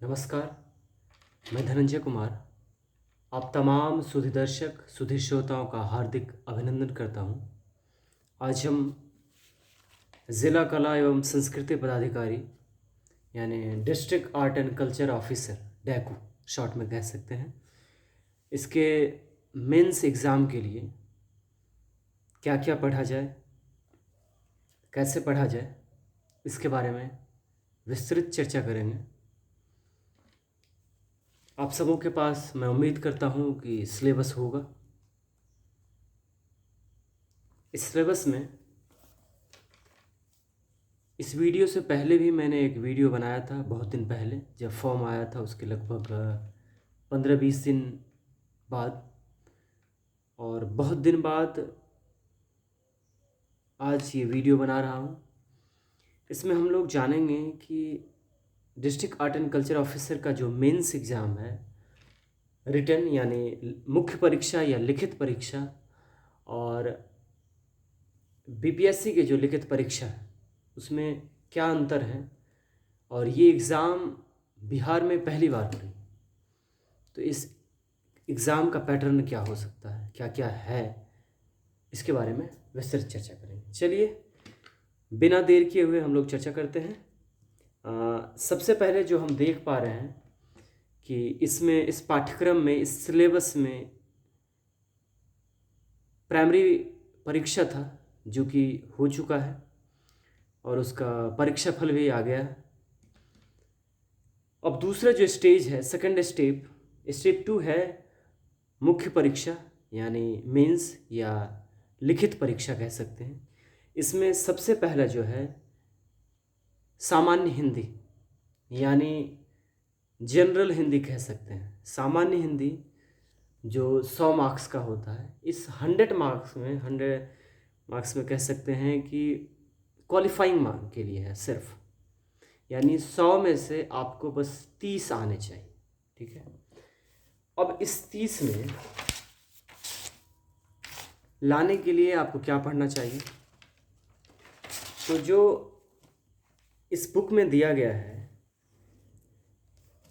नमस्कार, मैं धनंजय कुमार आप तमाम सुधि दर्शक, सुधि श्रोताओं का हार्दिक अभिनंदन करता हूं। आज हम ज़िला कला एवं संस्कृति पदाधिकारी यानी district art and culture officer डैकू शॉर्ट में कह सकते हैं, इसके मेंस एग्ज़ाम के लिए क्या क्या पढ़ा जाए, कैसे पढ़ा जाए, इसके बारे में विस्तृत चर्चा करेंगे। आप सबों के पास मैं उम्मीद करता हूँ कि सिलेबस होगा। इस सिलेबस में इस वीडियो से पहले भी मैंने एक वीडियो बनाया था बहुत दिन पहले, जब फॉर्म आया था उसके लगभग 15-20 दिन बाद, और बहुत दिन बाद आज ये वीडियो बना रहा हूँ। इसमें हम लोग जानेंगे कि district art and culture officer का जो मेंस एग्ज़ाम है, रिटन यानी मुख्य परीक्षा या लिखित परीक्षा, और बीपीएससी के जो लिखित परीक्षा है उसमें क्या अंतर है, और ये एग्ज़ाम बिहार में पहली बार हो रही है, तो इस एग्ज़ाम का पैटर्न क्या हो सकता है, क्या क्या है, इसके बारे में विस्तृत चर्चा करेंगे। चलिए बिना देर किए हुए हम लोग चर्चा करते हैं। सबसे पहले जो हम देख पा रहे हैं कि इसमें, इस पाठ्यक्रम में, इस सिलेबस में प्राइमरी परीक्षा था जो कि हो चुका है और उसका परीक्षा फल भी आ गया है। अब दूसरा जो स्टेज है, सेकंड स्टेप 2 है मुख्य परीक्षा यानी मेंस या लिखित परीक्षा कह सकते हैं। इसमें सबसे पहला जो है सामान्य हिंदी यानी जनरल हिंदी कह सकते हैं। सामान्य हिंदी जो 100 मार्क्स का होता है, इस 100 मार्क्स में कह सकते हैं कि क्वालिफाइंग मार्क के लिए है सिर्फ, यानी 100 में से आपको बस 30 आने चाहिए। ठीक है, अब इस 30 में लाने के लिए आपको क्या पढ़ना चाहिए? तो जो इस बुक में दिया गया है,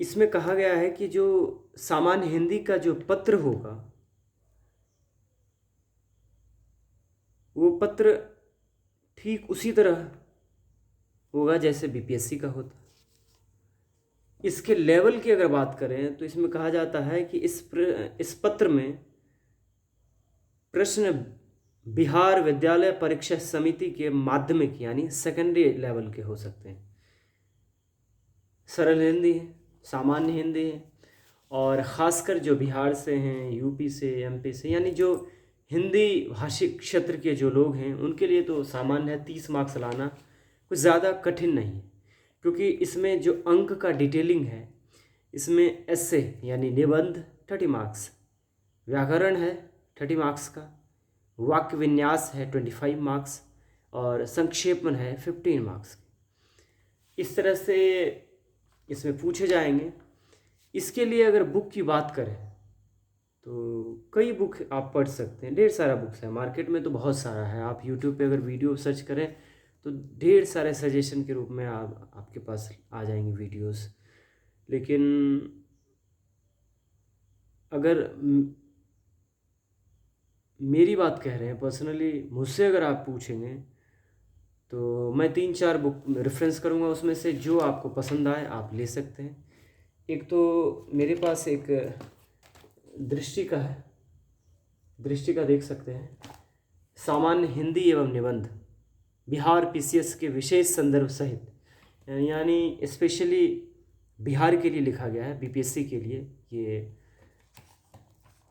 इसमें कहा गया है कि जो सामान्य हिंदी का जो पत्र होगा, वो पत्र ठीक उसी तरह होगा जैसे बीपीएससी का होता है। इसके लेवल की अगर बात करें तो इसमें कहा जाता है कि इस पत्र में प्रश्न बिहार विद्यालय परीक्षा समिति के माध्यमिक यानी सेकेंडरी लेवल के हो सकते हैं। सरल हिंदी है, सामान्य हिंदी है, और ख़ासकर जो बिहार से हैं, यूपी से, एमपी से, यानी जो हिंदी भाषिक क्षेत्र के जो लोग हैं उनके लिए तो सामान्य है। 30 मार्क्स लाना कुछ ज़्यादा कठिन नहीं है, क्योंकि इसमें जो अंक का डिटेलिंग है, इसमें एस्से यानी निबंध 30 मार्क्स, व्याकरण है 30 मार्क्स का, वाक्य विन्यास है 25 मार्क्स, और संक्षेपण है 15 मार्क्स। इस तरह से इसमें पूछे जाएंगे। इसके लिए अगर बुक की बात करें तो कई बुक आप पढ़ सकते हैं, ढेर सारा बुक्स है मार्केट में, तो बहुत सारा है। आप यूट्यूब पे अगर वीडियो सर्च करें तो ढेर सारे सजेशन के रूप में आपके पास आ जाएंगी वीडियोस। लेकिन अगर मेरी बात कह रहे हैं, पर्सनली मुझसे अगर आप पूछेंगे तो मैं 3-4 बुक रेफरेंस करूँगा, उसमें से जो आपको पसंद आए आप ले सकते हैं। एक तो मेरे पास एक दृष्टि का है, दृष्टि का देख सकते हैं, सामान्य हिंदी एवं निबंध बिहार पीसीएस के विशेष संदर्भ सहित, यानी स्पेशली बिहार के लिए लिखा गया है, बीपीएससी के लिए। ये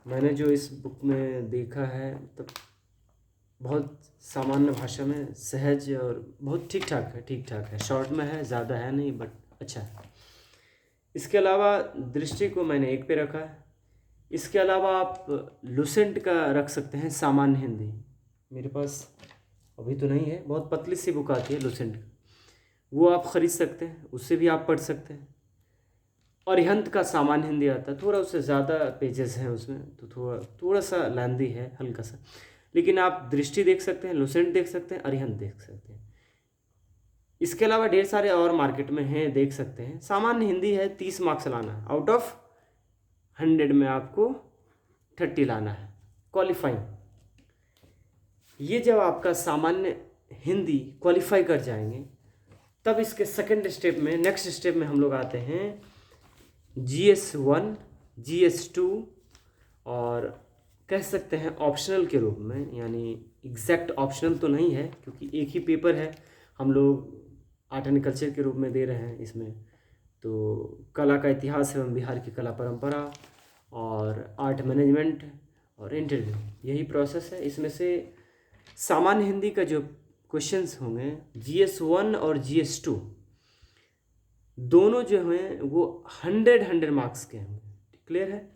मैंने जो इस बुक में देखा है, मतलब बहुत सामान्य भाषा में, सहज, और बहुत ठीक ठाक है, शॉर्ट में है, ज़्यादा है नहीं, बट अच्छा है। इसके अलावा दृष्टि को मैंने एक पे रखा है। इसके अलावा आप लुसेंट का रख सकते हैं, सामान्य हिंदी। मेरे पास अभी तो नहीं है, बहुत पतली सी बुक आती है लुसेंट की, वो आप ख़रीद सकते हैं, उससे भी आप पढ़ सकते हैं। अरिहंत का सामान्य हिंदी आता है, थोड़ा उससे ज़्यादा पेजेस हैं उसमें, तो थोड़ा सा लेंदी है, हल्का सा। लेकिन आप दृष्टि देख सकते हैं, लुसेंट देख सकते हैं, अरिहंत देख सकते हैं। इसके अलावा ढेर सारे और मार्केट में हैं, देख सकते हैं। सामान्य हिंदी है 30 मार्क्स लाना है, आउट ऑफ 100 में आपको 30 लाना है, क्वालिफाइंग। ये जब आपका सामान्य हिंदी क्वालिफाई कर जाएंगे, तब इसके सेकंड स्टेप में, नेक्स्ट स्टेप में हम लोग आते हैं GS1, GS2, और कह सकते हैं ऑप्शनल के रूप में, यानी एग्जैक्ट ऑप्शनल तो नहीं है क्योंकि एक ही पेपर है, हम लोग आर्ट एंड कल्चर के रूप में दे रहे हैं इसमें। तो कला का इतिहास एवं बिहार की कला परंपरा और आर्ट मैनेजमेंट और इंटरव्यू, यही प्रोसेस है। इसमें से सामान्य हिंदी का जो क्वेश्चंस होंगे GS1 और GS2 दोनों जो हैं वो 100 मार्क्स के होंगे। क्लियर है?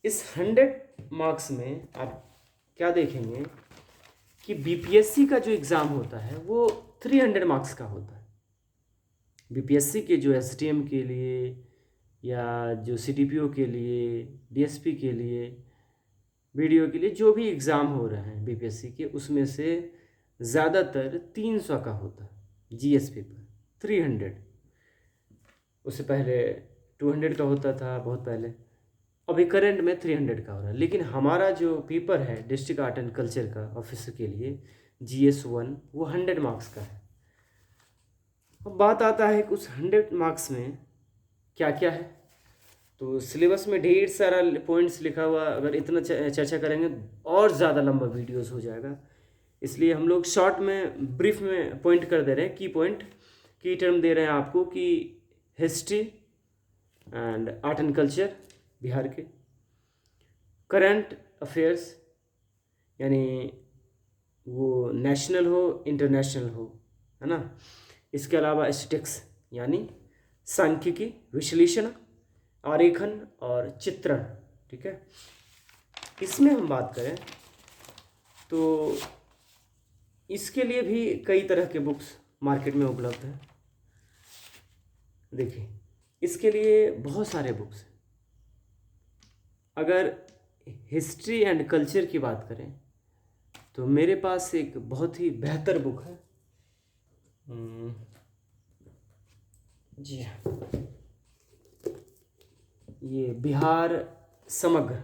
इस 100 मार्क्स में आप क्या देखेंगे कि BPSC का जो एग्ज़ाम होता है वो 300 मार्क्स का होता है। BPSC के जो STM के लिए या जो CTPO के लिए, DSP के लिए, BDO के लिए, जो भी एग्ज़ाम हो रहे हैं BPSC के, उसमें से ज़्यादातर 300 का होता है GS पेपर, 300। उससे पहले 200 का होता था बहुत पहले, अभी करंट में 300 का हो रहा है। लेकिन हमारा जो पेपर है डिस्ट्रिक्ट आर्ट एंड कल्चर का ऑफिसर के लिए GS1 वो 100 मार्क्स का है। अब बात आता है कि उस 100 मार्क्स में क्या क्या है। तो सिलेबस में ढेर सारा पॉइंट्स लिखा हुआ, अगर इतना चर्चा करेंगे और ज़्यादा लंबा वीडियोस हो जाएगा, इसलिए हम लोग शॉर्ट में, ब्रीफ में पॉइंट कर दे रहे हैं, की पॉइंट, की टर्म दे रहे हैं आपको कि history and art and culture Bihar के, करंट अफेयर्स यानी वो नेशनल हो इंटरनेशनल हो, है ना। इसके अलावा स्टैटिस्टिक्स यानी सांख्यिकी, विश्लेषण, आरेखन और चित्रण। ठीक है, इसमें हम बात करें तो इसके लिए भी कई तरह के बुक्स मार्केट में उपलब्ध हैं। देखिए, इसके लिए बहुत सारे बुक्स हैं। अगर हिस्ट्री एंड कल्चर की बात करें तो मेरे पास एक बहुत ही बेहतर बुक है, जी हाँ, ये बिहार समग्र,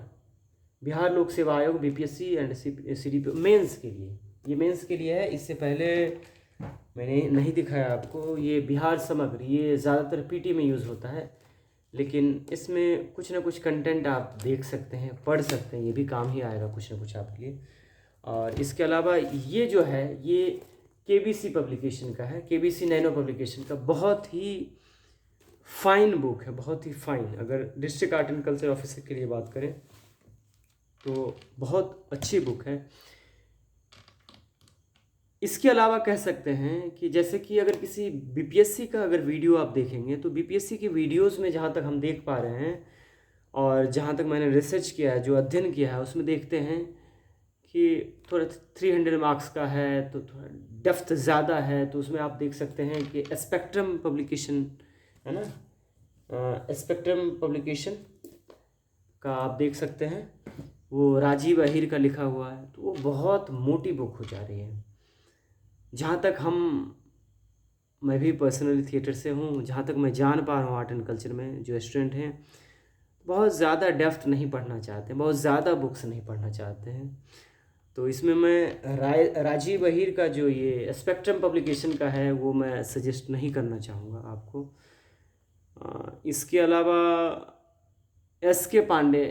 बिहार लोक सेवा आयोग BPSC एंड CTPO मेंस के लिए, ये मेंस के लिए है। इससे पहले मैंने नहीं दिखाया आपको, ये बिहार समग्र, ये ज़्यादातर PT में यूज़ होता है, लेकिन इसमें कुछ ना कुछ कंटेंट आप देख सकते हैं, पढ़ सकते हैं, ये भी काम ही आएगा कुछ ना कुछ आपके लिए। और इसके अलावा ये जो है ये KBC पब्लिकेशन का है, KBC नैनो पब्लिकेशन का, बहुत ही फाइन बुक है, बहुत ही फाइन। अगर district art and culture officer के लिए बात करें तो बहुत अच्छी बुक है। इसके अलावा कह सकते हैं कि जैसे कि अगर किसी BPSC का अगर वीडियो आप देखेंगे तो BPSC की वीडियोस में जहाँ तक हम देख पा रहे हैं और जहाँ तक मैंने रिसर्च किया है, जो अध्ययन किया है, उसमें देखते हैं कि थोड़ा 300 मार्क्स का है तो थोड़ा डेप्थ ज़्यादा है। तो उसमें आप देख सकते हैं कि स्पेक्ट्रम पब्लिकेशन है ना, स्पेक्ट्रम पब्लिकेशन का आप देख सकते हैं, वो राजीव अहीर का लिखा हुआ है। तो वो बहुत मोटी बुक हो जा रही है। जहाँ तक मैं भी पर्सनली थिएटर से हूँ, जहाँ तक मैं जान पा रहा हूँ, आर्ट एंड कल्चर में जो स्टूडेंट हैं बहुत ज़्यादा डेप्थ नहीं पढ़ना चाहते, बहुत ज़्यादा बुक्स नहीं पढ़ना चाहते हैं। तो इसमें मैं राजीव अहीर का जो ये स्पेक्ट्रम पब्लिकेशन का है वो मैं सजेस्ट नहीं करना चाहूँगा आपको। इसके अलावा SK पांडे,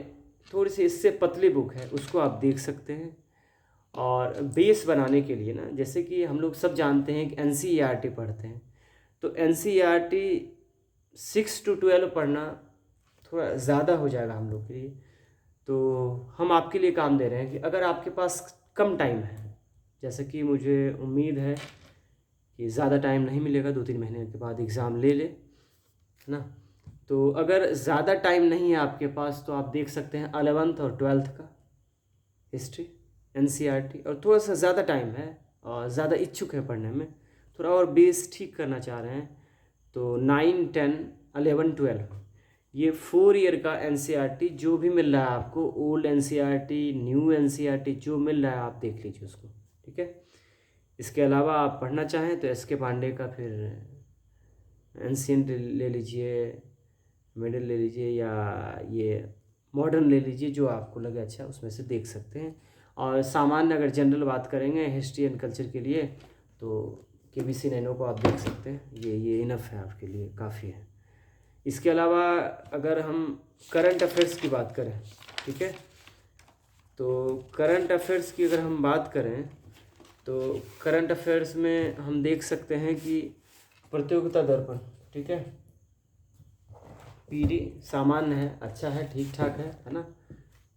थोड़ी सी इससे पतली बुक है, उसको आप देख सकते हैं। और बेस बनाने के लिए ना, जैसे कि हम लोग सब जानते हैं कि NCERT पढ़ते हैं, तो NCERT 6 to 12 पढ़ना थोड़ा ज़्यादा हो जाएगा हम लोग के लिए। तो हम आपके लिए काम दे रहे हैं कि अगर आपके पास कम टाइम है, जैसे कि मुझे उम्मीद है कि ज़्यादा टाइम नहीं मिलेगा, 2-3 महीने के बाद एग्ज़ाम ले ले, है ना। तो अगर ज़्यादा टाइम नहीं है आपके पास तो आप देख सकते हैं 11th और 12th का हिस्ट्री NCERT। और थोड़ा सा ज़्यादा टाइम है और ज़्यादा इच्छुक है पढ़ने में, थोड़ा और बेस ठीक करना चाह रहे हैं, तो 9, 10, 11, 12 ये 4 ईयर का NCERT जो भी मिल रहा है आपको, ओल्ड NCERT, न्यू NCERT जो मिल रहा है आप देख लीजिए उसको। ठीक है, इसके अलावा आप पढ़ना चाहें तो एस के पांडे का फिर एंशियंट ले लीजिए, मिडिल ले लीजिए, या ये मॉडर्न ले लीजिए, जो आपको लगे अच्छा उसमें से देख सकते हैं। और सामान्य अगर जनरल बात करेंगे हिस्ट्री एंड कल्चर के लिए तो केबीसी नैनो को आप देख सकते हैं, ये इनफ है आपके लिए, काफ़ी है। इसके अलावा अगर हम करंट अफेयर्स की बात करें, ठीक है, तो करंट अफेयर्स की अगर हम बात करें तो करंट अफेयर्स में हम देख सकते हैं कि प्रतियोगिता दर्पण, ठीक है, पीडी सामान्य है, अच्छा है, ठीक ठाक है ना,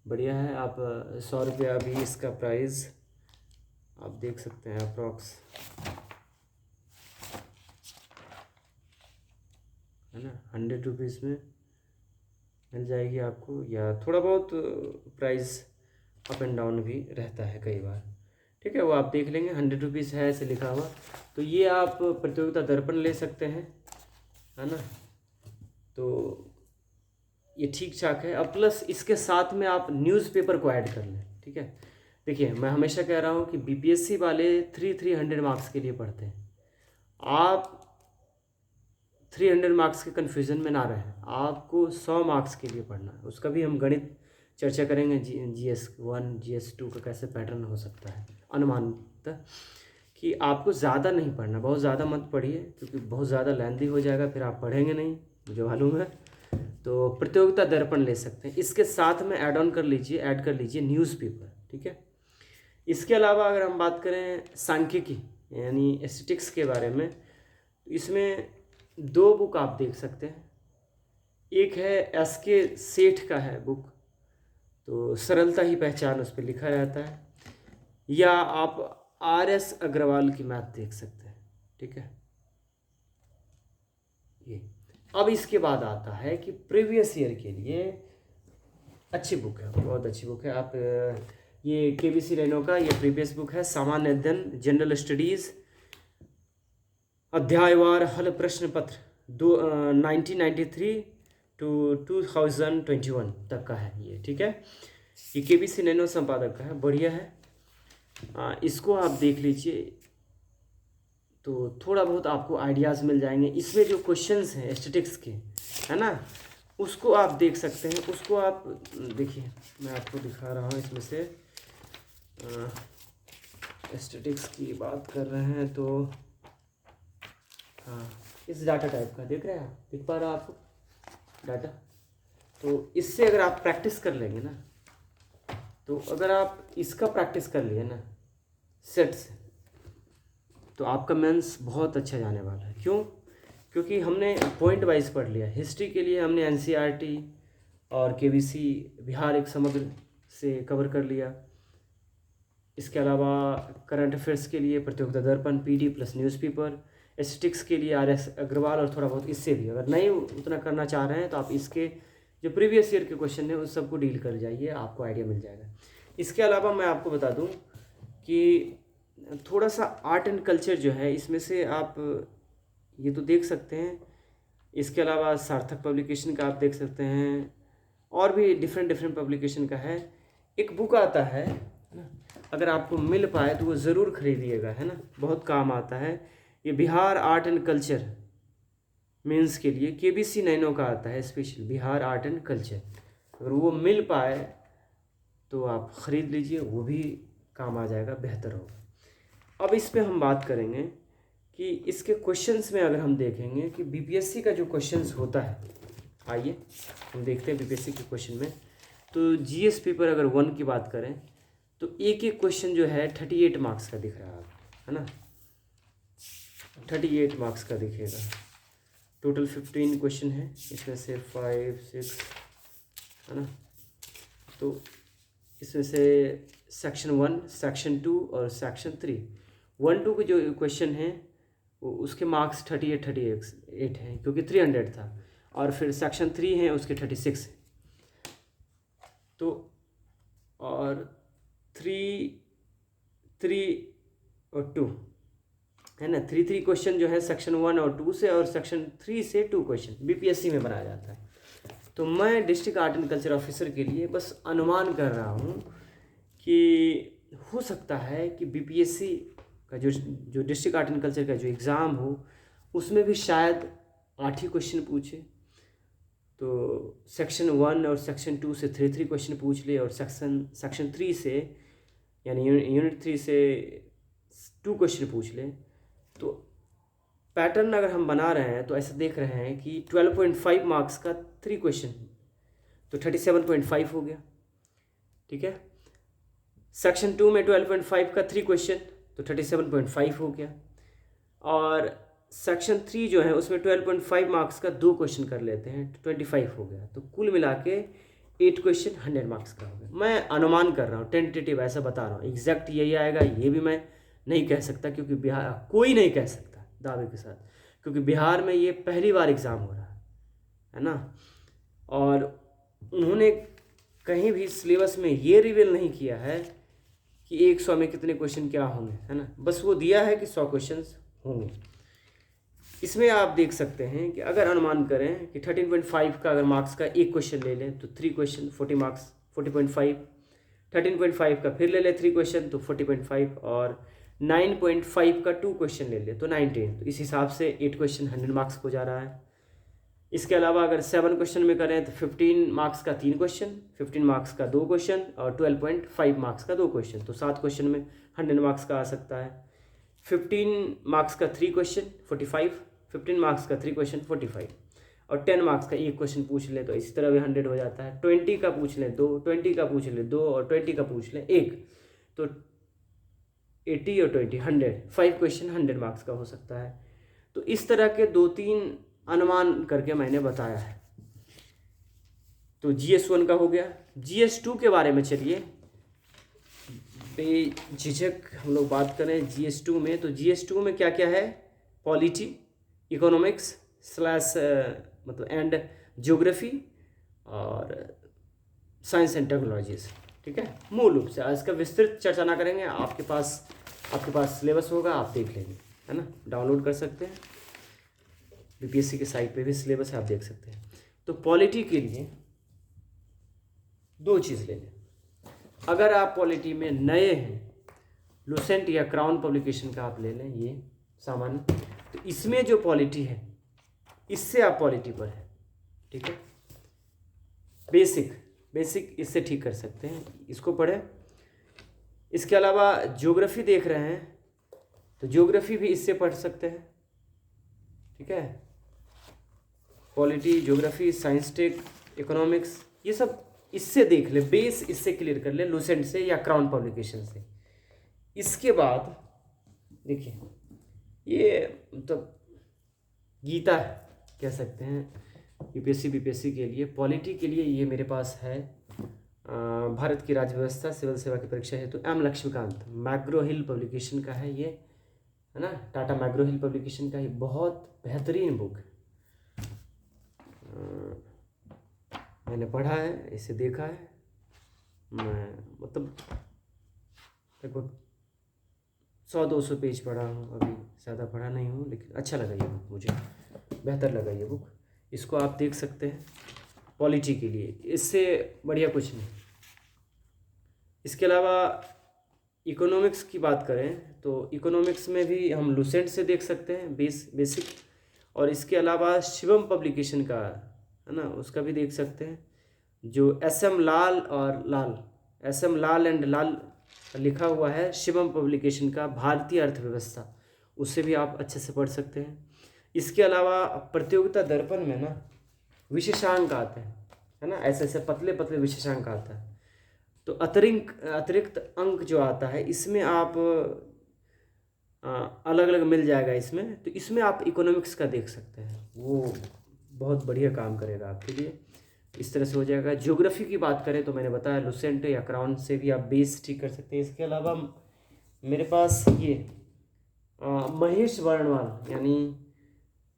बढ़िया है। आप 100 रुपया अभी इसका प्राइस आप देख सकते हैं, अप्रॉक्स, है ना, 100 रुपीज़ में मिल जाएगी आपको, या थोड़ा बहुत प्राइस अप एंड डाउन भी रहता है कई बार, ठीक है, वो आप देख लेंगे। 100 रुपीज़ है ऐसे लिखा हुआ, तो ये आप प्रतियोगिता दर्पण ले सकते हैं, है ना, तो ये ठीक ठाक है। अब प्लस इसके साथ में आप न्यूज़पेपर को ऐड कर लें, ठीक है। देखिए मैं हमेशा कह रहा हूँ कि बीपीएससी वाले 300 मार्क्स के लिए पढ़ते हैं, आप 300 मार्क्स के कन्फ्यूज़न में ना रहें, आपको 100 मार्क्स के लिए पढ़ना है। उसका भी हम गणित चर्चा करेंगे, GS1 GS2 का कैसे पैटर्न हो सकता है अनुमानतः, कि आपको ज़्यादा नहीं पढ़ना, बहुत ज़्यादा मत पढ़िए क्योंकि बहुत ज़्यादा लेंथी हो जाएगा, फिर आप पढ़ेंगे नहीं, मुझे मालूम है। तो प्रतियोगिता दर्पण ले सकते हैं, इसके साथ में ऐड कर लीजिए न्यूज़पेपर, ठीक है। इसके अलावा अगर हम बात करें सांख्यिकी यानी एस्थेटिक्स के बारे में, तो इसमें 2 बुक आप देख सकते हैं। एक है SK सेठ का है बुक, तो सरलता ही पहचान उस पर लिखा रहता है, या आप RS अग्रवाल की मैथ देख सकते हैं, ठीक है। ये अब इसके बाद आता है कि प्रीवियस ईयर के लिए अच्छी बुक है, बहुत अच्छी बुक है। आप ये केबीसी नैनो का ये प्रीवियस बुक है, सामान्य अध्ययन जनरल स्टडीज़, अध्यायवार हल प्रश्न पत्र 1993 टू 2021 तक का है ये, ठीक है। ये केबीसी नैनो संपादक का है, बढ़िया है। इसको आप देख लीजिए तो थोड़ा बहुत आपको आइडियाज़ मिल जाएंगे। इसमें जो क्वेश्चंस हैं एस्थेटिक्स के, है ना, उसको आप देख सकते हैं, उसको आप देखिए, मैं आपको दिखा रहा हूँ। इसमें से एस्थेटिक्स की बात कर रहे हैं तो हाँ, इस डाटा टाइप का देख रहे हैं आप, दिख पा रहा है आपको डाटा, तो इससे अगर आप प्रैक्टिस कर लेंगे ना, तो अगर आप इसका प्रैक्टिस कर लिए ना सेट से, तो आपका मेंस बहुत अच्छा जाने वाला है। क्यों? क्योंकि हमने पॉइंट वाइज पढ़ लिया। हिस्ट्री के लिए हमने NCERT और KBC बिहार एक समग्र से कवर कर लिया। इसके अलावा करंट अफेयर्स के लिए प्रतियोगिता दर्पण PD प्लस न्यूज़पेपर, एस्थेटिक्स के लिए RS अग्रवाल, और थोड़ा बहुत इससे भी। अगर नहीं उतना करना चाह रहे हैं तो आप इसके जो प्रीवियस ईयर के क्वेश्चन हैं उस सबको डील कर जाइए, आपको आइडिया मिल जाएगा। इसके अलावा मैं आपको बता दूं कि थोड़ा सा आर्ट एंड कल्चर जो है, इसमें से आप ये तो देख सकते हैं। इसके अलावा सार्थक पब्लिकेशन का आप देख सकते हैं, और भी डिफरेंट पब्लिकेशन का है। एक बुक आता है ना, अगर आपको मिल पाए तो वो ज़रूर खरीदिएगा, है ना, बहुत काम आता है। ये Bihar art and culture mains के लिए KBC नैनो का आता है, special Bihar art and culture. अगर वो मिल पाए तो आप ख़रीद लीजिए, वो भी काम आ जाएगा, बेहतर होगा। अब इस पे हम बात करेंगे कि इसके क्वेश्चंस में अगर हम देखेंगे कि BPSC का जो क्वेश्चंस होता है, आइए हम देखते हैं BPSC के क्वेश्चन में। तो GS पेपर अगर 1 की बात करें तो एक क्वेश्चन जो है 38 मार्क्स का दिख रहा है ना, 38 मार्क्स का दिखेगा। टोटल 15 क्वेश्चन है, इसमें से 5 6, है ना, तो इसमें से सेक्शन 1, सेक्शन 2 और सेक्शन 3, 1-2 के जो क्वेश्चन हैं वो उसके मार्क्स 38 हैं, क्योंकि 300 था। और फिर सेक्शन 3 है उसके 36 है। तो और 3 और 2 है ना, 3 क्वेश्चन जो है सेक्शन 1 और 2 से, और सेक्शन 3 से 2 क्वेश्चन BPSC में बनाया जाता है। तो मैं district art and culture officer के लिए बस अनुमान कर रहा हूँ कि हो सकता है कि BPSC का जो डिस्ट्रिक्ट आर्ट एंड कल्चर का जो एग्ज़ाम हो उसमें भी शायद 8 ही क्वेश्चन पूछे। तो सेक्शन 1 और सेक्शन 2 से 3 क्वेश्चन पूछ ले, और सेक्शन 3 से यानी यूनिट 3 से 2 क्वेश्चन पूछ ले। तो पैटर्न अगर हम बना रहे हैं तो ऐसा देख रहे हैं कि 12.5 मार्क्स का 3 क्वेश्चन, तो 37.5 हो गया। ठीक है, सेक्शन 2 में 12.5 का 3 क्वेश्चन तो 37.5 हो गया, और सेक्शन 3 जो है उसमें 12.5 मार्क्स का 2 क्वेश्चन कर लेते हैं तो 25 हो गया। तो कुल मिला के 8 क्वेश्चन 100 मार्क्स का हो गया। मैं अनुमान कर रहा हूँ, टेंटेटिव ऐसा बता रहा हूँ, एग्जैक्ट यही आएगा ये भी मैं नहीं कह सकता, क्योंकि बिहार कोई नहीं कह सकता दावे के साथ, क्योंकि बिहार में ये पहली बार एग्ज़ाम हो रहा है ना। और उन्होंने कहीं भी सिलेबस में ये रिवील नहीं किया है कि 100 में कितने क्वेश्चन क्या होंगे, है ना। बस वो दिया है कि 100 क्वेश्चन होंगे। इसमें आप देख सकते हैं कि अगर अनुमान करें कि 13.5 का अगर मार्क्स का एक क्वेश्चन ले लें तो 3 क्वेश्चन 40 मार्क्स 40.5, 13.5 का फिर ले लें 3 क्वेश्चन तो 40.5, और 9.5 का 2 क्वेश्चन ले लें तो 19। तो इस हिसाब से 8 क्वेश्चन 100 मार्क्स को जा रहा है। इसके अलावा अगर 7 क्वेश्चन में करें तो 15 मार्क्स का 3 क्वेश्चन, 15 मार्क्स का 2 क्वेश्चन और 12.5 मार्क्स का 2 क्वेश्चन, तो 7 क्वेश्चन में 100 मार्क्स का आ सकता है। 15 मार्क्स का 3 क्वेश्चन 45, 15 मार्क्स का 3 क्वेश्चन 45, और 10 मार्क्स का एक क्वेश्चन पूछ लें तो इसी तरह भी 100 हो जाता है। 20 का पूछ लें 2, 20 का पूछ लें 2 और 20 का पूछ लें 1, तो 80 और 20 100, 5 क्वेश्चन 100 मार्क्स का हो सकता है। तो इस तरह के 2-3 अनुमान करके मैंने बताया है। तो GS1 का हो गया। GS2 के बारे में चलिए बेझिझक हम लोग बात करें GS2 में। तो GS2 में क्या क्या है, पॉलिटी, इकोनॉमिक्स स्लैश मतलब एंड ज्योग्राफी और साइंस एंड टेक्नोलॉजीज। ठीक है, मूल रूप से आज का विस्तृत चर्चा ना करेंगे, आपके पास सिलेबस होगा, आप देख लेंगे, है ना, डाउनलोड कर सकते हैं, BPSC के साइट पे भी सिलेबस है, आप देख सकते हैं। तो पॉलिटी के लिए 2 चीज़ ले लें। अगर आप पॉलिटी में नए हैं, लुसेंट या क्राउन पब्लिकेशन का आप ले लें, ये सामान्य, तो इसमें जो पॉलिटी है इससे आप पॉलिटी पर है। ठीक है, बेसिक इससे ठीक कर सकते हैं, इसको पढ़ें। इसके अलावा ज्योग्राफी देख रहे हैं तो ज्योग्राफी भी इससे पढ़ सकते हैं। ठीक है, polity, geography, science tech, economics, ये सब इससे देख ले, बेस इससे क्लियर कर ले, लुसेंट से या क्राउन पब्लिकेशन से। इसके बाद देखिए, ये मतलब गीता है कह सकते हैं UPSC BPSC के लिए। पॉलिटी के लिए ये मेरे पास है भारत की राज्य व्यवस्था सिविल सेवा की परीक्षा हेतु M लक्ष्मीकांत, मैग्रो हिल पब्लिकेशन का है ये, है ना, टाटा मैग्रो हिल पब्लिकेशन का। ये बहुत बेहतरीन बुक है, मैंने पढ़ा है, इसे देखा है, मैं मतलब लगभग 100-200 पेज पढ़ा हूँ, अभी ज़्यादा पढ़ा नहीं हूँ, लेकिन अच्छा लगा ये बुक, मुझे बेहतर लगा ये बुक। इसको आप देख सकते हैं पॉलिटी के लिए, इससे बढ़िया कुछ नहीं। इसके अलावा इकोनॉमिक्स की बात करें तो इकोनॉमिक्स में भी हम लुसेंट से देख सकते हैं बेसिक, और इसके अलावा शिवम पब्लिकेशन का, है ना, उसका भी देख सकते हैं, जो SM लाल एंड लाल लिखा हुआ है, शिवम पब्लिकेशन का भारतीय अर्थव्यवस्था, उससे भी आप अच्छे से पढ़ सकते हैं। इसके अलावा प्रतियोगिता दर्पण में ना विशेषांक आते हैं, है ना, ऐसे पतले पतले विशेषांक आता है, तो अतिरिक्त अंक जो आता है इसमें आप अलग अलग मिल जाएगा इसमें, तो इसमें आप इकोनॉमिक्स का देख सकते हैं, वो बहुत बढ़िया काम करेगा आपके लिए। इस तरह से हो जाएगा। ज्योग्राफी की बात करें तो मैंने बताया लुसेंट या क्राउन से भी आप बेस ठीक कर सकते हैं। इसके अलावा मेरे पास ये महेश वर्णवाल यानी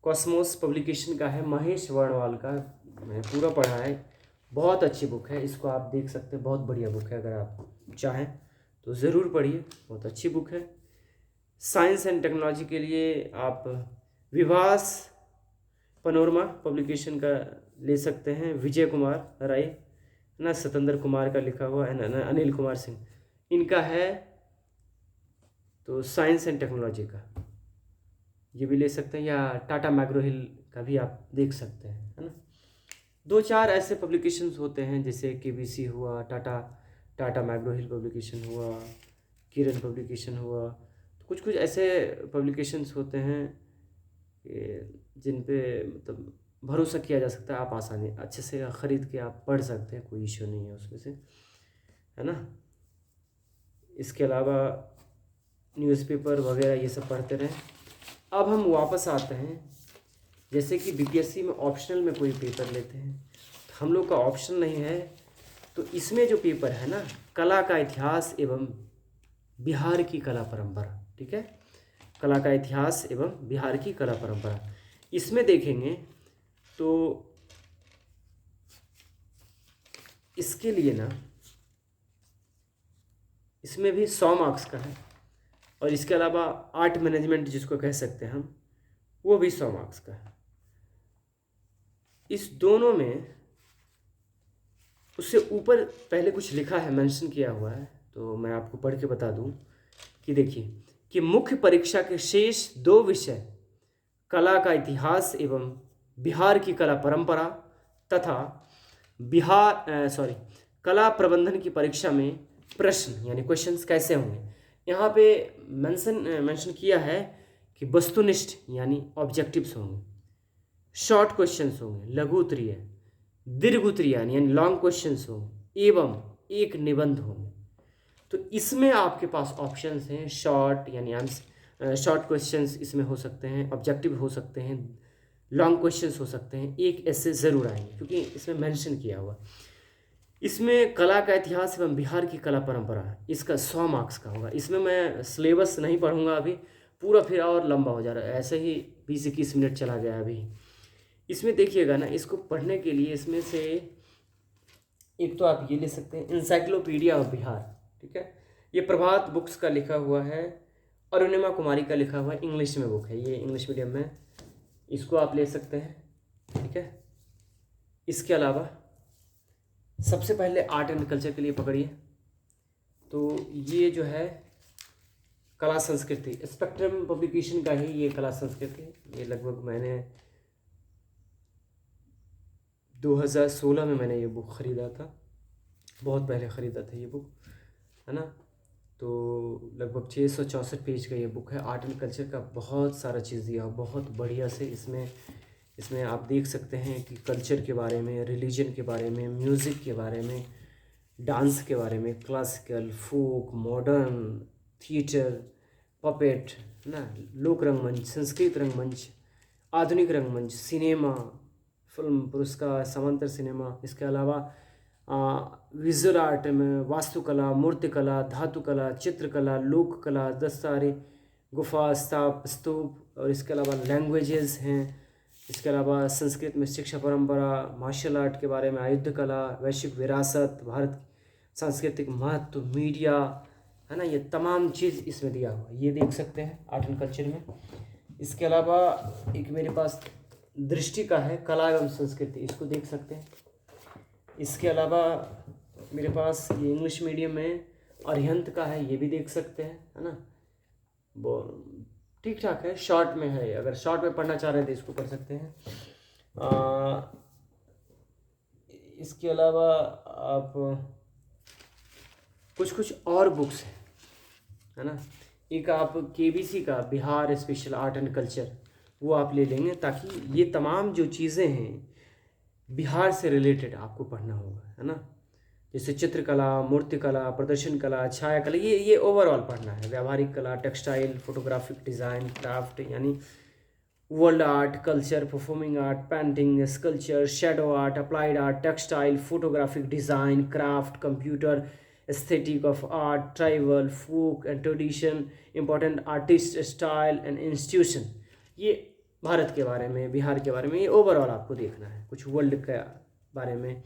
कॉस्मोस पब्लिकेशन का है, महेश वर्णवाल का, मैंने पूरा पढ़ा है, बहुत अच्छी बुक है, इसको आप देख सकते हैं, बहुत बढ़िया बुक है, अगर आप चाहें तो ज़रूर पढ़िए, बहुत अच्छी बुक है। साइंस एंड टेक्नोलॉजी के लिए आप विभास पनोरमा पब्लिकेशन का ले सकते हैं, विजय कुमार राय, है ना, सतेंद्र कुमार का लिखा हुआ है ना, अनिल कुमार सिंह इनका है, तो साइंस एंड टेक्नोलॉजी का ये भी ले सकते हैं, या टाटा मैग्रो हिल का भी आप देख सकते हैं, है ना। दो चार ऐसे पब्लिकेशंस होते हैं जैसे केबीसी हुआ, टाटा मैग्रो हिल पब्लिकेशन हुआ, किरण पब्लिकेशन हुआ। तो कुछ कुछ ऐसे पब्लिकेशंस होते हैं जिन पे मतलब भरोसा किया जा सकता है, आप आसानी अच्छे से ख़रीद के आप पढ़ सकते हैं, कोई इशू नहीं है उसमें से, है ना। इसके अलावा न्यूज़पेपर वगैरह ये सब पढ़ते रहें। अब हम वापस आते हैं, जैसे कि बीपीएससी में ऑप्शनल में कोई पेपर लेते हैं, तो हम लोग का ऑप्शन नहीं है, तो इसमें जो पेपर है ना, कला का इतिहास एवं बिहार की कला परंपरा, ठीक है, कला का इतिहास एवं बिहार की कला परंपरा, इसमें देखेंगे तो इसके लिए ना, इसमें भी 100 मार्क्स का है, और इसके अलावा आर्ट मैनेजमेंट जिसको कह सकते हैं हम, वो भी 100 मार्क्स का है। इस दोनों में उससे ऊपर पहले कुछ लिखा है, मेंशन किया हुआ है, तो मैं आपको पढ़ के बता दूं कि देखिए कि मुख्य परीक्षा के शेष 2 विषय कला का इतिहास एवं बिहार की कला परंपरा तथा कला प्रबंधन की परीक्षा में प्रश्न यानी क्वेश्चंस कैसे होंगे। यहाँ पे मेंशन किया है कि वस्तुनिष्ठ यानी ऑब्जेक्टिव्स होंगे, शॉर्ट क्वेश्चंस होंगे, लघु उत्तरीय, दीर्घ उत्तरीय यानी लॉन्ग क्वेश्चंस होंगे, एवं एक निबंध होंगे। तो इसमें आपके पास ऑप्शंस हैं, शॉर्ट यानी शॉर्ट क्वेश्चंस इसमें हो सकते हैं, ऑब्जेक्टिव हो सकते हैं, लॉन्ग क्वेश्चंस हो सकते हैं, एक ऐसे ज़रूर आएंगे क्योंकि इसमें मेंशन किया हुआ। इसमें कला का इतिहास एवं बिहार की कला परंपरा, इसका 100 मार्क्स का होगा। इसमें मैं सिलेबस नहीं पढ़ूंगा अभी, पूरा फिर और लंबा हो जा रहा है, ऐसे ही 20-21 मिनट चला गया अभी। इसमें देखिएगा ना, इसको पढ़ने के लिए इसमें से एक तो आप ये ले सकते हैं, इंसाइक्लोपीडिया ऑफ बिहार, ठीक है, ये प्रभात बुक्स का लिखा हुआ है, अरुणिमा कुमारी का लिखा हुआ है, इंग्लिश में बुक है, ये इंग्लिश मीडियम में, इसको आप ले सकते हैं, ठीक है। इसके अलावा सबसे पहले आर्ट एंड कल्चर के लिए पकड़िए, तो ये जो है कला संस्कृति, स्पेक्ट्रम पब्लिकेशन का ही ये कला संस्कृति, ये लगभग मैंने 2016 में मैंने ये बुक ख़रीदा था, बहुत पहले ख़रीदा था ये बुक, है ना। तो लगभग 664 पेज का ये बुक है, आर्ट एंड कल्चर का बहुत सारा चीज़ दिया, बहुत बढ़िया से। इसमें आप देख सकते हैं कि कल्चर के बारे में, रिलीजन के बारे में, म्यूज़िक के बारे में, डांस के बारे में, क्लासिकल, फोक, मॉडर्न, थिएटर, पपेट, है ना, लोक रंगमंच, संस्कृत रंगमंच, आधुनिक रंगमंच, सिनेमा, फिल्म पुरस्कार, समांतर सिनेमा, इसके अलावा विजुअल आर्ट में वास्तुकला, मूर्तिकला, धातुकला, चित्रकला, लोक कला, दस्तारे, गुफा, स्तूप, और इसके अलावा लैंग्वेजेस हैं। इसके अलावा संस्कृत में शिक्षा परंपरा, मार्शल आर्ट के बारे में, आयुध कला, वैश्विक विरासत, भारत सांस्कृतिक महत्व, मीडिया, है ना, ये तमाम चीज़ इसमें दिया हुआ है, ये देख सकते हैं आर्ट एंड कल्चर में। इसके अलावा एक मेरे पास दृष्टि का है, कला एवं संस्कृति, इसको देख सकते हैं। इसके अलावा मेरे पास ये इंग्लिश मीडियम में अरिहंत का है, ये भी देख सकते हैं, है ना, वो ठीक ठाक है, शॉर्ट में है, अगर शॉर्ट में पढ़ना चाह रहे हैं तो इसको पढ़ सकते हैं। इसके अलावा आप कुछ और बुक्स हैं, है ना, एक आप केबीसी का Bihar special art and culture, वो आप ले लेंगे, ताकि ये तमाम जो चीज़ें हैं बिहार से रिलेटेड आपको पढ़ना होगा, है ना, जैसे चित्रकला, मूर्तिकला, प्रदर्शन कला, छाया कला, ये ओवरऑल पढ़ना है, व्यावहारिक कला, टेक्सटाइल, फोटोग्राफिक डिज़ाइन, क्राफ्ट यानी world art, culture, performing art, painting, sculpture, shadow art, applied art, textile, photographic design, craft, computer, aesthetic of art, tribal, folk and tradition, important artist, style and institution, ये भारत के बारे में, बिहार के बारे में, ये overall आपको देखना है, कुछ वर्ल्ड के बारे में।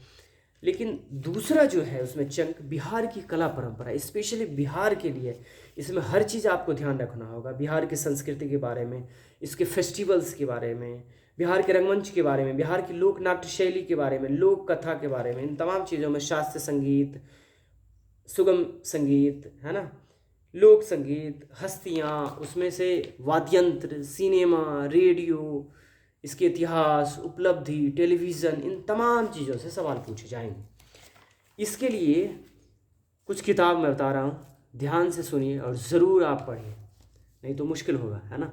लेकिन दूसरा जो है उसमें चंक बिहार की कला परंपरा, स्पेशली बिहार के लिए, इसमें हर चीज़ आपको ध्यान रखना होगा, बिहार की संस्कृति के बारे में, इसके फेस्टिवल्स के बारे में, बिहार के रंगमंच के बारे में, बिहार की लोक नाट्य शैली के बारे में, लोक कथा के बारे में, इन तमाम चीज़ों में, शास्त्रीय संगीत, सुगम संगीत, है ना, लोक संगीत, हस्तियाँ, उसमें से वाद्यंत्र, सिनेमा, रेडियो, इसके इतिहास, उपलब्धि, टेलीविज़न, इन तमाम चीज़ों से सवाल पूछे जाएंगे। इसके लिए कुछ किताब मैं बता रहा हूँ, ध्यान से सुनिए और ज़रूर आप पढ़िए, नहीं तो मुश्किल होगा, है ना।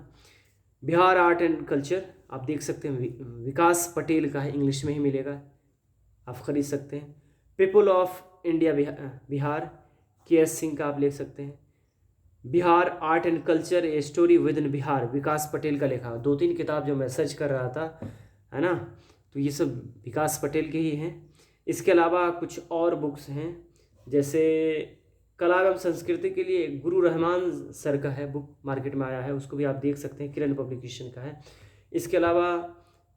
बिहार आर्ट एंड कल्चर आप देख सकते हैं, विकास पटेल का है, इंग्लिश में ही मिलेगा, आप ख़रीद सकते हैं। People of India Bihar, KS Singh का आप ले सकते हैं। Bihar art and culture a story within Bihar, Vikas Patel का लिखा। 2-3 किताब जो मैं सर्च कर रहा था, है ना, तो ये सब विकास पटेल के ही हैं। इसके अलावा कुछ और बुक्स हैं, जैसे कला एवं संस्कृति के लिए गुरु रहमान सर का है बुक, मार्केट में आया है, उसको भी आप देख सकते हैं, किरण पब्लिकेशन का है। इसके अलावा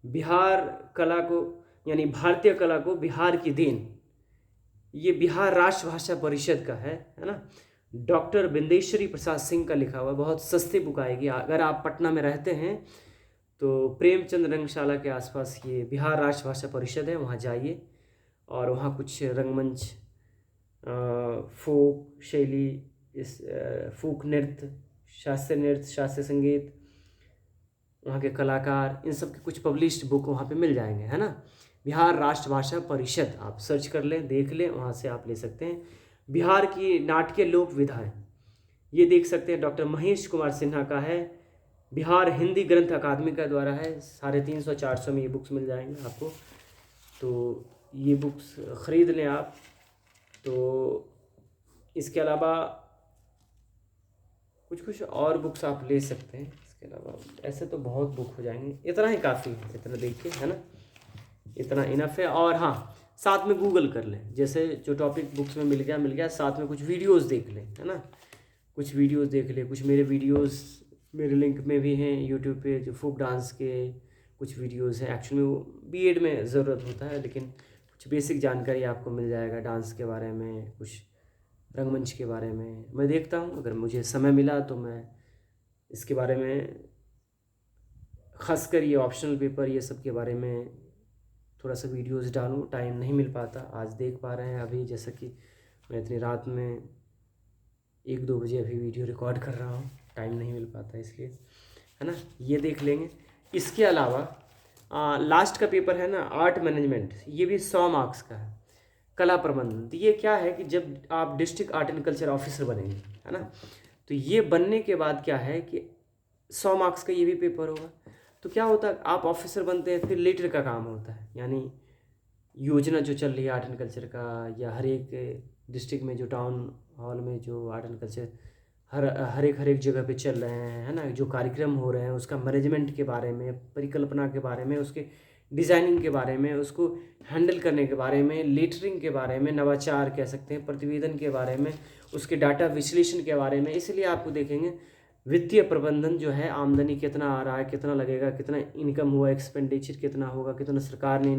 बिहार कला को, यानी भारतीय कला को बिहार की देन, ये बिहार राष्ट्रभाषा परिषद का है ना, डॉक्टर बिंदेश्वरी प्रसाद सिंह का लिखा हुआ, बहुत सस्ती बुक आएगी। अगर आप पटना में रहते हैं तो प्रेमचंद रंगशाला के आसपास ये बिहार राष्ट्रभाषा परिषद है, वहाँ जाइए और वहाँ कुछ रंगमंच, फोक शैली, इस फोक नृत्य, शास्त्रीय संगीत, वहाँ के कलाकार, इन सब के कुछ पब्लिश्ड बुक वहाँ पे मिल जाएंगे, है ना। बिहार राष्ट्रभाषा परिषद आप सर्च कर लें, देख लें, वहाँ से आप ले सकते हैं। बिहार की नाट्य लोक विधाएँ, ये देख सकते हैं, डॉक्टर महेश कुमार सिन्हा का है। बिहार हिंदी ग्रंथ अकादमी का द्वारा है, 350-400 में ये बुक्स मिल जाएंगे आपको, तो ये बुक्स ख़रीद लें आप। तो इसके अलावा कुछ और बुक्स आप ले सकते हैं। इसके अलावा ऐसे तो बहुत बुक हो जाएंगे, इतना ही काफ़ी है, इतना देख के, है ना, इतना इनफ है। और हाँ, साथ में गूगल कर लें, जैसे जो टॉपिक बुक्स में मिल गया, साथ में कुछ वीडियोस देख लें, है ना, कुछ वीडियोस देख लें। कुछ मेरे वीडियोस मेरे लिंक में भी हैं यूट्यूब पे, जो फोक डांस के कुछ वीडियोस हैं। एक्चुअली वो बीएड में ज़रूरत होता है, लेकिन कुछ बेसिक जानकारी आपको मिल जाएगा डांस के बारे में, कुछ रंगमंच के बारे में। मैं देखता हूँ, अगर मुझे समय मिला तो मैं इसके बारे में, ख़ासकर ये ऑप्शनल पेपर, ये सब के बारे में थोड़ा सा वीडियोस डालूँ। टाइम नहीं मिल पाता, आज देख पा रहे हैं अभी, जैसा कि मैं इतनी रात में 1-2 बजे अभी वीडियो रिकॉर्ड कर रहा हूँ, टाइम नहीं मिल पाता इसलिए, है ना, ये देख लेंगे। इसके अलावा लास्ट का पेपर है ना, आर्ट मैनेजमेंट, ये भी 100 मार्क्स का है। कला प्रबंधन, तो ये क्या है कि जब आप district art and culture officer बनेंगे, है ना, तो ये बनने के बाद क्या है कि 100 मार्क्स का ये भी पेपर होगा। तो क्या होता है, आप ऑफिसर बनते हैं, फिर लेटर का काम होता है, यानी योजना जो चल रही है आर्ट एंड कल्चर का, या हर एक डिस्ट्रिक्ट में जो टाउन हॉल में जो आर्ट एंड कल्चर हर एक जगह पे चल रहे हैं, है ना, जो कार्यक्रम हो रहे हैं, उसका मैनेजमेंट के बारे में, परिकल्पना के बारे में, उसके डिज़ाइनिंग के बारे में, उसको हैंडल करने के बारे में, लेटरिंग के बारे में, नवाचार कह सकते हैं, प्रतिवेदन के बारे में, उसके डाटा विश्लेषण के बारे में। इसलिए आपको देखेंगे वित्तीय प्रबंधन जो है, आमदनी कितना आ रहा है, कितना लगेगा, कितना इनकम हुआ, एक्सपेंडिचर कितना होगा, कितना सरकार ने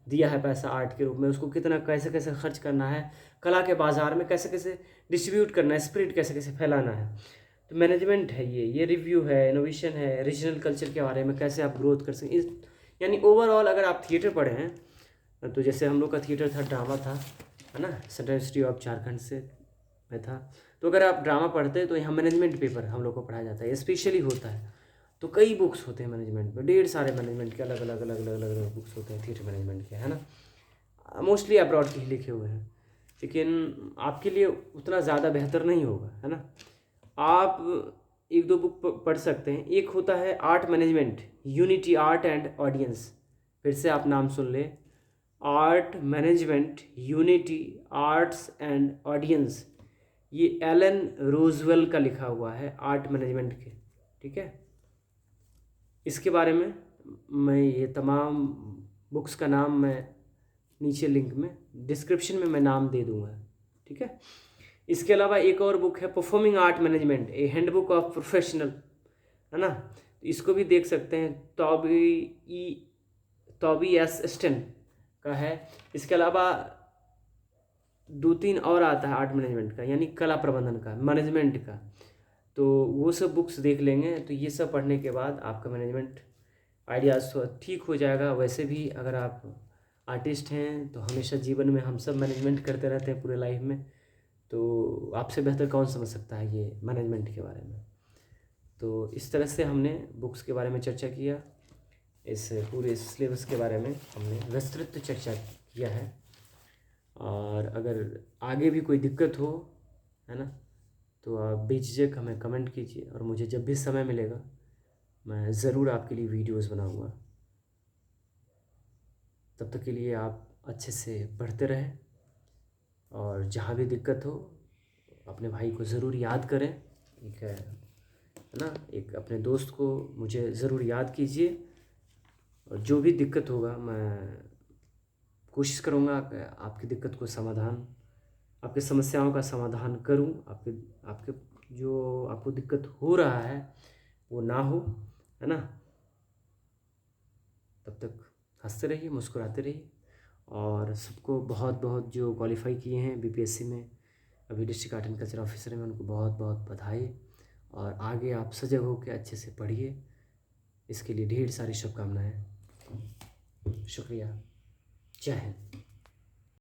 दिया है पैसा आर्ट के रूप में, उसको कितना कैसे कैसे खर्च करना है, कला के बाज़ार में कैसे कैसे डिस्ट्रीब्यूट करना है, स्प्रेड कैसे कैसे फैलाना है। तो मैनेजमेंट है ये रिव्यू है, इनोवेशन है, रीजनल कल्चर के बारे में कैसे आप ग्रोथ कर सकें, यानी ओवरऑल अगर आप थिएटर पढ़े हैं, तो जैसे हम लोग का थिएटर था, ड्रामा था, है ना, सेंट्रल यूनिवर्सिटी ऑफ झारखंड से मैं था, तो अगर आप ड्रामा पढ़ते हैं तो यहाँ मैनेजमेंट पेपर हम लोग को पढ़ाया जाता है, स्पेशली होता है। तो कई बुक्स होते हैं मैनेजमेंट में, ढेर सारे मैनेजमेंट के अलग अलग बुक्स होते हैं थिएटर मैनेजमेंट के, है ना, मोस्टली अब्रॉड के ही लिखे हुए हैं, लेकिन आपके लिए उतना ज़्यादा बेहतर नहीं होगा, है ना। आप 1-2 बुक पढ़ सकते हैं। एक होता है art management, unity art and audience, फिर से आप नाम सुन लें, art management, unity arts and audience, ये एलन रोजवेल का लिखा हुआ है, आर्ट मैनेजमेंट के, ठीक है। इसके बारे में मैं ये तमाम बुक्स का नाम मैं नीचे लिंक में डिस्क्रिप्शन में मैं नाम दे दूंगा, ठीक है। इसके अलावा एक और बुक है performing art management, A handbook of professional, है ना, तो इसको भी देख सकते हैं, टॉबी एस स्टन का है। इसके अलावा 2-3 और आता है आर्ट मैनेजमेंट का, यानी कला प्रबंधन का, मैनेजमेंट का, तो वो सब बुक्स देख लेंगे। तो ये सब पढ़ने के बाद आपका मैनेजमेंट आइडियाज़ तो ठीक हो जाएगा। वैसे भी अगर आप आर्टिस्ट हैं तो हमेशा जीवन में हम सब मैनेजमेंट करते रहते हैं पूरे लाइफ में, तो आपसे बेहतर कौन समझ सकता है ये मैनेजमेंट के बारे में। तो इस तरह से हमने बुक्स के बारे में चर्चा किया, इस पूरे सिलेबस के बारे में हमने विस्तृत चर्चा किया है। और अगर आगे भी कोई दिक्कत हो, है ना, तो आप बेझिझक हमें कमेंट कीजिए, और मुझे जब भी समय मिलेगा मैं ज़रूर आपके लिए वीडियोस बनाऊंगा। तब तक के लिए आप अच्छे से पढ़ते रहें, और जहाँ भी दिक्कत हो अपने भाई को ज़रूर याद करें, एक है ना, एक अपने दोस्त को मुझे ज़रूर याद कीजिए, और जो भी दिक्कत होगा मैं कोशिश करूँगा आपकी दिक्कत को समाधान, आपकी समस्याओं का समाधान करूँ। आपके आपके जो आपको दिक्कत हो रहा है वो ना हो, है ना। तब तक हंसते रहिए, मुस्कुराते रहिए, और सबको बहुत बहुत जो क्वालिफाई किए हैं बीपीएससी में, अभी district art and culture officer में, उनको बहुत बहुत बधाई। और आगे आप सजग होकर अच्छे से पढ़िए, इसके लिए ढेर सारी शुभकामनाएं। शुक्रिया। जय हिंद।